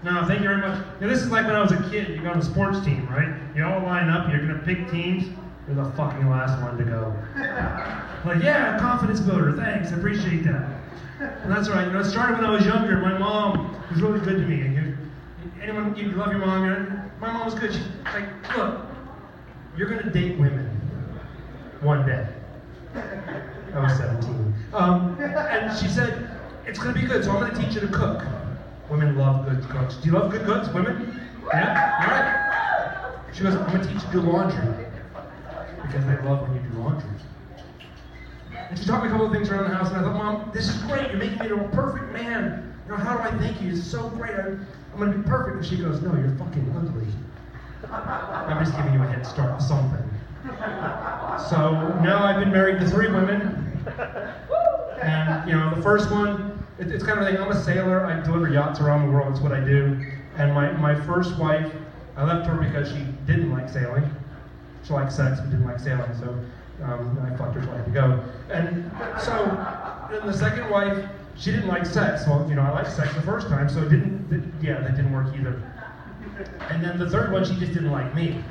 No, thank you very much. Now, this is like when I was a kid. You go on a sports team, right? You all line up. You're going to pick teams. You're the fucking last one to go. Like, yeah, confidence builder. Thanks. I appreciate that. And that's right. You know, it started when I was younger. My mom was really good to me. And anyone, you love your mom. My mom was good. She's like, look, you're going to date women one day. I was 17. And she said, it's going to be good, so I'm going to teach you to cook. Women love good cooks. Do you love good cooks, women? Yeah? All right. She goes, I'm going to teach you to do laundry. Because they love when you do laundry. And she taught me a couple of things around the house, and I thought, Mom, this is great. You're making me into a perfect man. You know, how do I thank you? It's so great. I'm going to be perfect. And she goes, no, you're fucking ugly. I'm just giving you a head start with something. So now I've been married to 3 women. And, you know, the first one, it's kind of a thing. I'm a sailor. I deliver yachts around the world. That's what I do. And my first wife, I left her because she didn't like sailing. She liked sex, but didn't like sailing. So I fucked her so I had to go. And so the second wife, she didn't like sex. Well, you know, I liked sex the first time, so that didn't work either. And then the third one, she just didn't like me.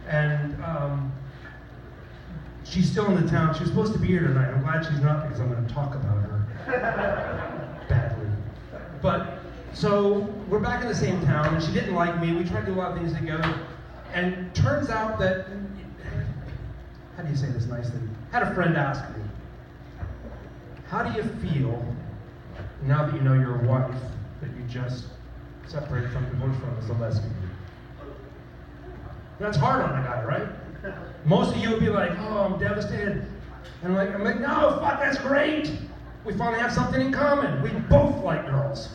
And she's still in the town. She was supposed to be here tonight. I'm glad she's not, because I'm going to talk about her badly. But, so, we're back in the same town, and she didn't like me. We tried to do a lot of things together. And turns out that, how do you say this nicely? I had a friend ask me, how do you feel now that you know your wife that you just separated from, divorced from, is a lesbian? That's hard on a guy, right? Most of you would be like, oh, I'm devastated. And I'm like, no, fuck, that's great. We finally have something in common. We both like girls.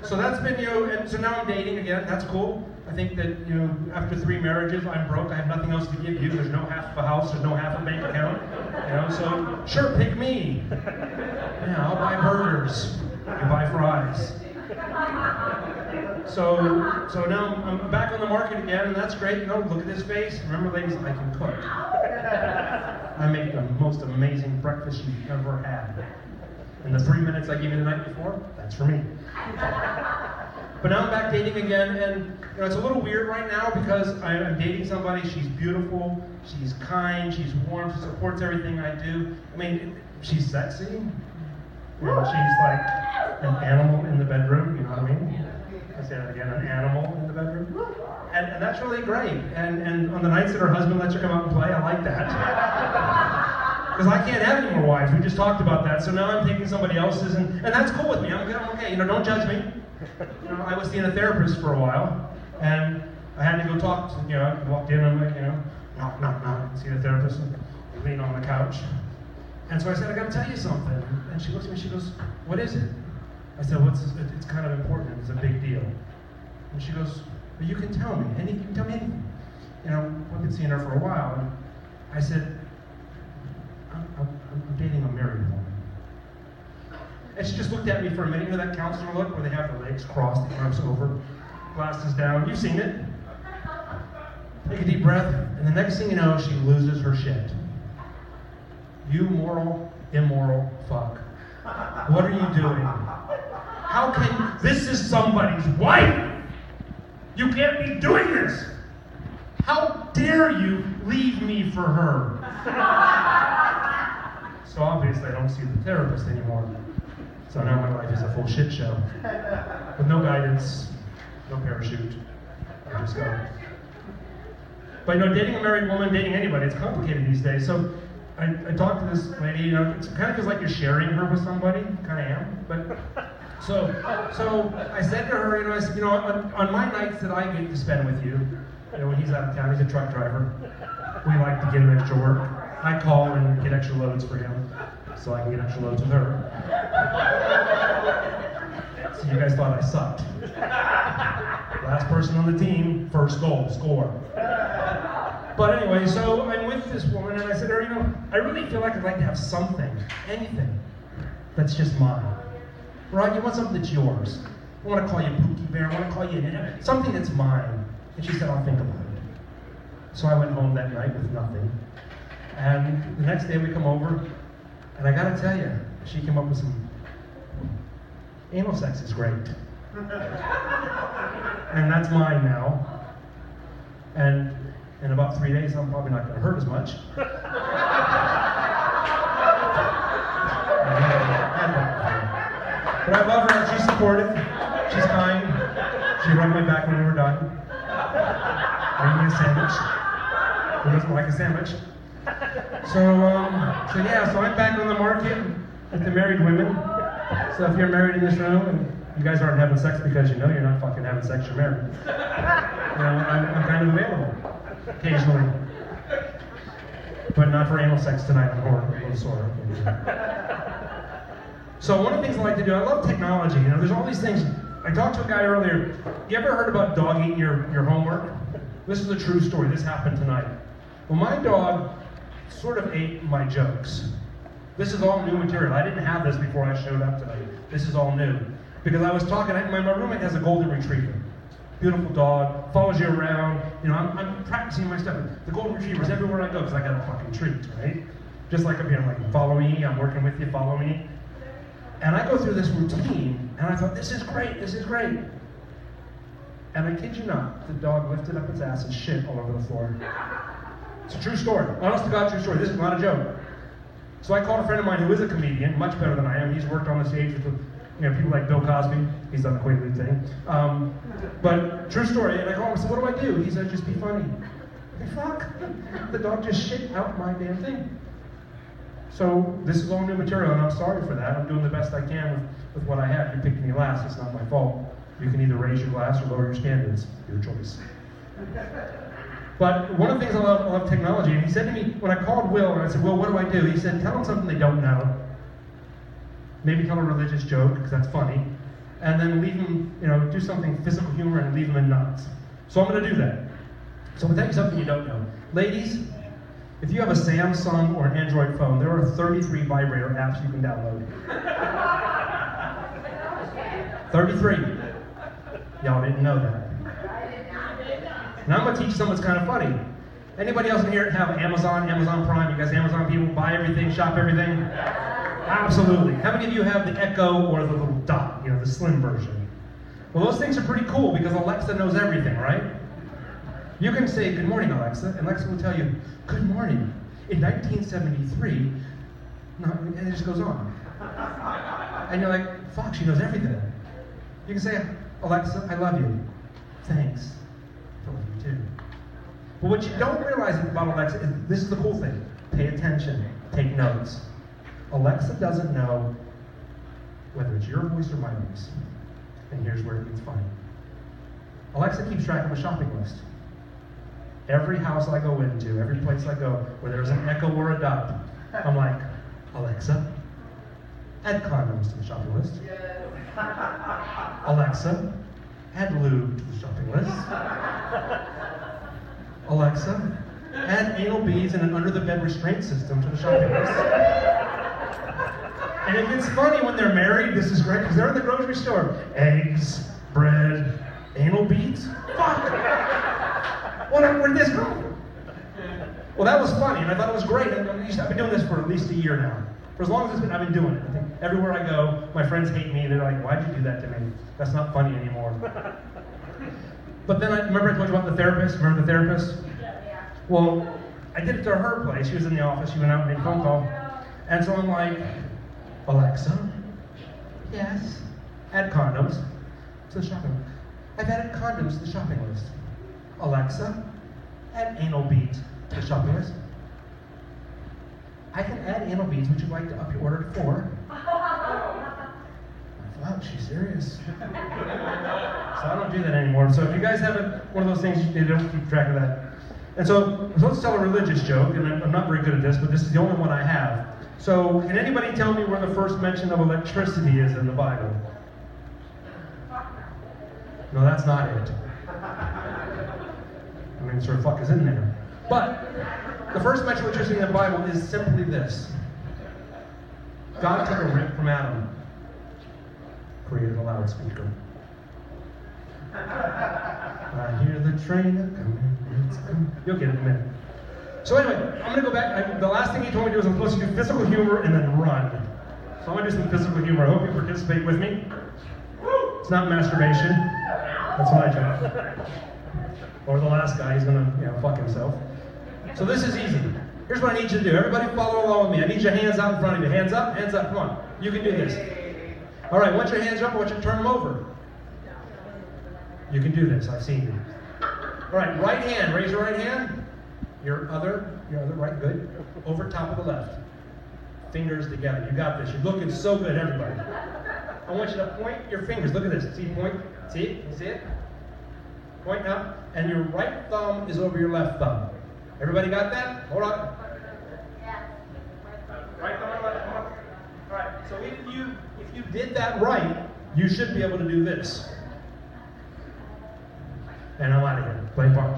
So that's been, you know, and so now I'm dating again. That's cool. I think that, you know, after 3 marriages, I'm broke. I have nothing else to give you. There's no half of a house. There's no half a bank account. You know, so sure, pick me. Yeah, I'll buy burgers. You buy fries. So now I'm back on the market again, and that's great. You know, look at this face. Remember, ladies, I can cook. I make the most amazing breakfast you've ever had. And the 3 minutes I gave you the night before, that's for me. But now I'm back dating again, and you know, it's a little weird right now because I'm dating somebody. She's beautiful, she's kind, she's warm, she supports everything I do. I mean, she's sexy. You know, she's like an animal in the bedroom, you know what I mean? I say that again, an animal in the bedroom. And that's really great. And on the nights that her husband lets her come out and play, I like that. Because I can't have any more wives. We just talked about that. So now I'm taking somebody else's, and that's cool with me. I'm okay. You know, don't judge me. You know, I was seeing a therapist for a while, and I had to go talk to, you know, I walked in, I'm like, you know, knock, see the therapist, and lean on the couch. And so I said, I gotta tell you something. And she looks at me, she goes, what is it? I said, it's kind of important, it's a big deal. And she goes, well, you can tell me, you can tell me anything. You know, I've been seeing her for a while, and I said, I'm dating a married woman. And she just looked at me for a minute. You know that counselor look where they have their legs crossed, the arms over, glasses down. You've seen it. Take a deep breath, and the next thing you know, she loses her shit. You moral, immoral fuck. What are you doing? How can, this is somebody's wife! You can't be doing this! How dare you leave me for her? So obviously I don't see the therapist anymore. So now my life is a full shit show. With no guidance, no parachute. I just go. But you know, dating a married woman, dating anybody, it's complicated these days. So I talked to this lady, you know, it kind of feels like you're sharing her with somebody. Kind of am. But so I said to her, you know, I said, you know, on my nights that I get to spend with you, you know, when he's out of town, he's a truck driver. We like to get him extra work. I call and get extra loads for him, so I can get extra loads with her. So you guys thought I sucked. Last person on the team, first goal, score. But anyway, so I'm with this woman, and I said to her, you know, I really feel like I'd like to have something, anything, that's just mine. Right? You want something that's yours. I want to call you Pookie Bear, I want to call you something that's mine. And she said, I'll think about it. So I went home that night with nothing. And the next day we come over, and I gotta tell you, she came up with some, anal sex is great. And that's mine now. And in about 3 days, I'm probably not going to hurt as much. But I love her. She's supportive. She's kind. She rubbed my back when we were done. Made me a sandwich. Who doesn't like a sandwich? So I'm back on the market with the married women. So if you're married in this room and you guys aren't having sex because you know you're not fucking having sex, you're married. I'm kind of available occasionally, but not for anal sex tonight. I'm horrible, sore. So one of the things I like to do, I love technology. There's all these things. I talked to a guy earlier. You ever heard about dog eating your homework? This is a true story. This happened tonight. Well, my dog sort of ate my jokes. This is all new material. I didn't have this before I showed up tonight. This is all new. Because I was talking, my roommate has a golden retriever. Beautiful dog, follows you around. I'm practicing my stuff. The golden retriever's everywhere I go because I got a fucking treat, right? Just like I'm like, follow me, I'm working with you, follow me. And I go through this routine, and I thought, this is great. And I kid you not, the dog lifted up its ass and shit all over the floor. It's a true story. Honest to God, true story. This is not a joke. So I called a friend of mine who is a comedian, much better than I am. He's worked on the stage with people like Bill Cosby. He's done the Quaalude thing. But true story. And I called him and said, what do I do? He said, just be funny. Hey, fuck. The dog just shit out my damn thing. So this is all new material, and I'm sorry for that. I'm doing the best I can with what I have. You picked me last. It's not my fault. You can either raise your glass or lower your standards. Your choice. But one of the things I love technology, and he said to me, when I called Will, and I said, Will, what do I do? He said, tell them something they don't know. Maybe tell a religious joke, because that's funny. And then leave them, do something physical humor and leave them in knots. So I'm going to do that. So I'm going to tell you something you don't know. Ladies, if you have a Samsung or an Android phone, there are 33 vibrator apps you can download. 33. Y'all didn't know that. Now I'm going to teach you something that's kind of funny. Anybody else in here have Amazon Prime? You guys Amazon people, buy everything, shop everything? Absolutely. How many of you have the Echo or the little dot, the slim version? Well, those things are pretty cool because Alexa knows everything, right? You can say, good morning, Alexa, and Alexa will tell you, good morning. In 1973, and it just goes on. And you're like, fuck, she knows everything. You can say, Alexa, I love you. Thanks. I love you too. But what you don't realize about Alexa is this is the cool thing. Pay attention. Take notes. Alexa doesn't know whether it's your voice or my voice. And here's where it gets funny. Alexa keeps track of a shopping list. Every house I go into, every place I go, where there's an Echo or a Dot, I'm like, Alexa, add condoms to the shopping list. Alexa, add lube to the shopping list. Alexa, add anal beads and an under-the-bed restraint system to the shopping list. And it gets funny when they're married. This is great, because they're in the grocery store. Eggs, bread, anal beads? Fuck! Where did this go? Well, that was funny, and I thought it was great. And I've been doing this for at least a year now. For as long as I've been doing it. I think everywhere I go, my friends hate me. They're like, why'd you do that to me? That's not funny anymore. But then remember I told you about the therapist? Remember the therapist? Yeah. Well, I did it to her place. She was in the office. She went out and made a phone call. And so I'm like, Alexa, yes, add condoms to the shopping list. I've added condoms to the shopping list. Alexa, add anal beads to the shopping list. I can add anal beads. Would you like to up your order to 4? Wow, she's serious. So I don't do that anymore. So if you guys have one of those things, you don't keep track of that. And so let's tell a religious joke, and I'm not very good at this, but this is the only one I have. So can anybody tell me where the first mention of electricity is in the Bible? No, that's not it. I mean, sort of fuck is in there. But the first mention of electricity in the Bible is simply this. God took a rip from Adam, created a loudspeaker. I hear the train coming, it's coming. You'll get it in a minute. So anyway, I'm going to go back. The last thing he told me to do was I'm supposed to do physical humor and then run. So I'm going to do some physical humor. I hope you participate with me. Woo! It's not masturbation. That's my job. Or the last guy, he's gonna, fuck himself. So this is easy. Here's what I need you to do. Everybody follow along with me. I need your hands out in front of you. Hands up, come on. You can do this. All right, once your hands are up, I want you to turn them over. You can do this, I've seen you. All right, right hand, raise your right hand. Your other right, good. Over top of the left. Fingers together. You got this. You're looking so good, everybody. I want you to point your fingers. Look at this. See, point. See it? You see it? Point up. And your right thumb is over your left thumb. Everybody got that? Hold on. Right thumb, left thumb. All right. So if you did that right, you should be able to do this. And I'm out of here. Play part.